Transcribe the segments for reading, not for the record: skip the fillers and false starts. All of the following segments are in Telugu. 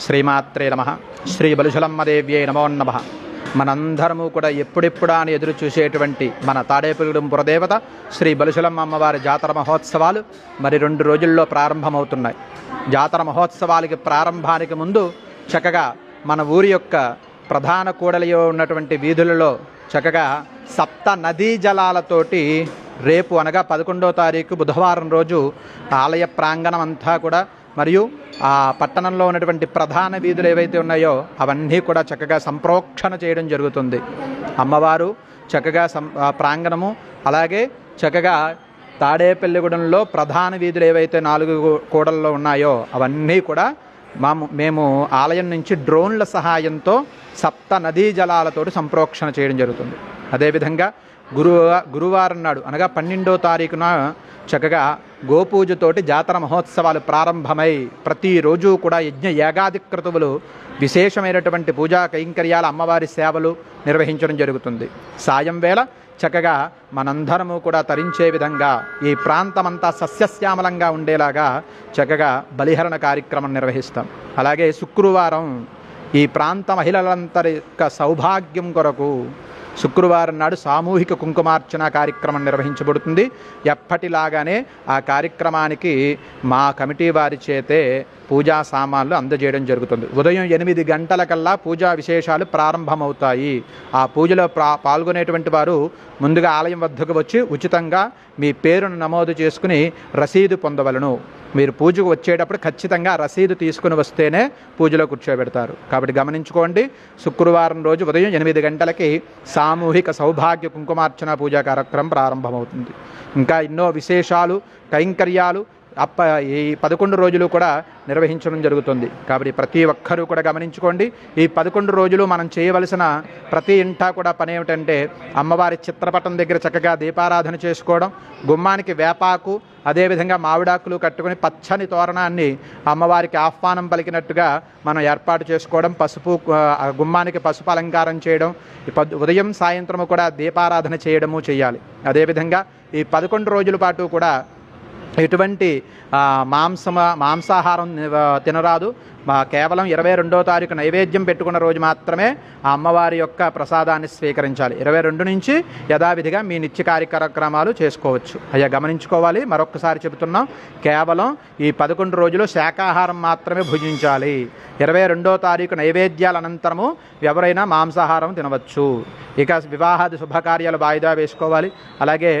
శ్రీమాత్రే నమః. శ్రీ బలుశలమ్మదేవ్యే నమో నమః. మనందరము కూడా ఎప్పుడెప్పుడా అని ఎదురు చూసేటువంటి మన తాడేపల్లిగూడెం పురదేవత శ్రీ బలుశలమ్మ అమ్మవారి జాతర మహోత్సవాలు మరి 2 రోజుల్లో ప్రారంభమవుతున్నాయి. జాతర మహోత్సవాలకి ప్రారంభానికి ముందు చక్కగా మన ఊరి యొక్క ప్రధాన కూడలిలో ఉన్నటువంటి వీధులలో చక్కగా సప్త నదీ జలాలతోటి రేపు అనగా 11వ తారీఖు బుధవారం రోజు ఆలయ ప్రాంగణం అంతా కూడా మరియు ఆ పట్టణంలో ఉన్నటువంటి ప్రధాన వీధులు ఏవైతే ఉన్నాయో అవన్నీ కూడా చక్కగా సంప్రోక్షణ చేయడం జరుగుతుంది. అమ్మవారు చక్కగా ప్రాంగణము అలాగే చక్కగా తాడేపల్లిగూడెంలో ప్రధాన వీధులు ఏవైతే 4 కూడల్లో ఉన్నాయో అవన్నీ కూడా మేము ఆలయం నుంచి డ్రోన్ల సహాయంతో సప్త నదీ జలాలతోటి సంప్రోక్షణ చేయడం జరుగుతుంది. అదేవిధంగా గురువారం నాడు అనగా 12వ తారీఖున చక్కగా గోపూజతోటి జాతర మహోత్సవాలు ప్రారంభమై ప్రతిరోజు కూడా యజ్ఞ యాగాది క్రతువులు విశేషమైనటువంటి పూజా కైంకర్యాల అమ్మవారి సేవలు నిర్వహించడం జరుగుతుంది. సాయం వేళ చక్కగా మనందరము కూడా తరించే విధంగా ఈ ప్రాంతమంతా సస్యశ్యామలంగా ఉండేలాగా చక్కగా బలిహరణ కార్యక్రమం నిర్వహిస్తాం. అలాగే శుక్రవారం ఈ ప్రాంత మహిళలందరి యొక్క సౌభాగ్యం కొరకు శుక్రవారం నాడు సామూహిక కుంకుమార్చన కార్యక్రమం నిర్వహించబడుతుంది. ఎప్పటిలాగానే ఆ కార్యక్రమానికి మా కమిటీ వారి చేతే పూజా సామాన్లు అందజేయడం జరుగుతుంది. ఉదయం 8 గంటలకల్లా పూజా విశేషాలు ప్రారంభమవుతాయి. ఆ పూజలో పాల్గొనేటువంటి వారు ముందుగా ఆలయం వద్దకు వచ్చి ఉచితంగా మీ పేరును నమోదు చేసుకుని రసీదు పొందవలను. మీరు పూజకు వచ్చేటప్పుడు ఖచ్చితంగా రసీదు తీసుకుని వస్తేనే పూజలో కూర్చోబెడతారు. కాబట్టి గమనించుకోండి, శుక్రవారం రోజు ఉదయం 8 గంటలకి సామూహిక సౌభాగ్య కుంకుమార్చన పూజా కార్యక్రమం ప్రారంభమవుతుంది. ఇంకా ఎన్నో విశేషాలు కైంకర్యాలు ఈ 11 రోజులు కూడా నిర్వహించడం జరుగుతుంది. కాబట్టి ప్రతి ఒక్కరూ కూడా గమనించుకోండి, ఈ 11 రోజులు మనం చేయవలసిన ప్రతి ఇంటా కూడా పని ఏమిటంటే అమ్మవారి చిత్రపటం దగ్గర చక్కగా దీపారాధన చేసుకోవడం, గుమ్మానికి వేపాకు అదేవిధంగా మామిడాకులు కట్టుకుని పచ్చని తోరణాన్ని అమ్మవారికి ఆహ్వానం పలికినట్టుగా మనం ఏర్పాటు చేసుకోవడం, పసుపు గుమ్మానికి పసుపు అలంకారం చేయడం, ఉదయం సాయంత్రము కూడా దీపారాధన చేయడము చేయాలి. అదేవిధంగా ఈ 11 రోజుల పాటు కూడా ఎటువంటి మాంసాహారం తినరాదు. కేవలం 22వ తారీఖు నైవేద్యం పెట్టుకున్న రోజు మాత్రమే ఆ అమ్మవారి యొక్క ప్రసాదాన్ని స్వీకరించాలి. 22 నుంచి యథావిధిగా మీ నిత్య కార్యక్రమాలు చేసుకోవచ్చు. అయ్యా గమనించుకోవాలి, మరొకసారి చెబుతున్నాం, కేవలం ఈ 11 రోజులు శాకాహారం మాత్రమే భుజించాలి. 22వ తారీఖు నైవేద్యాల అనంతరము ఎవరైనా మాంసాహారం తినవచ్చు. ఇక వివాహాది శుభకార్యాలు వాయిదా వేసుకోవాలి. అలాగే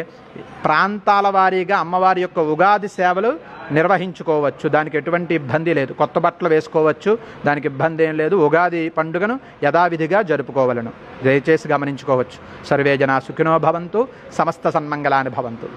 ప్రాంతాల వారీగా అమ్మవారి యొక్క ఉగాది సేవలు నిర్వహించుకోవచ్చు. దానికి ఎటువంటి ఇబ్బంది లేదు. కొత్త బట్టలు వేసుకోవచ్చు, దానికి ఇబ్బంది ఏం లేదు. ఉగాది పండుగను యథావిధిగా జరుపుకోవాలను దయచేసి గమనించుకోవచ్చు. సర్వే జనా సుఖినో భవంతు, సమస్త సన్మంగళాని భవంతు.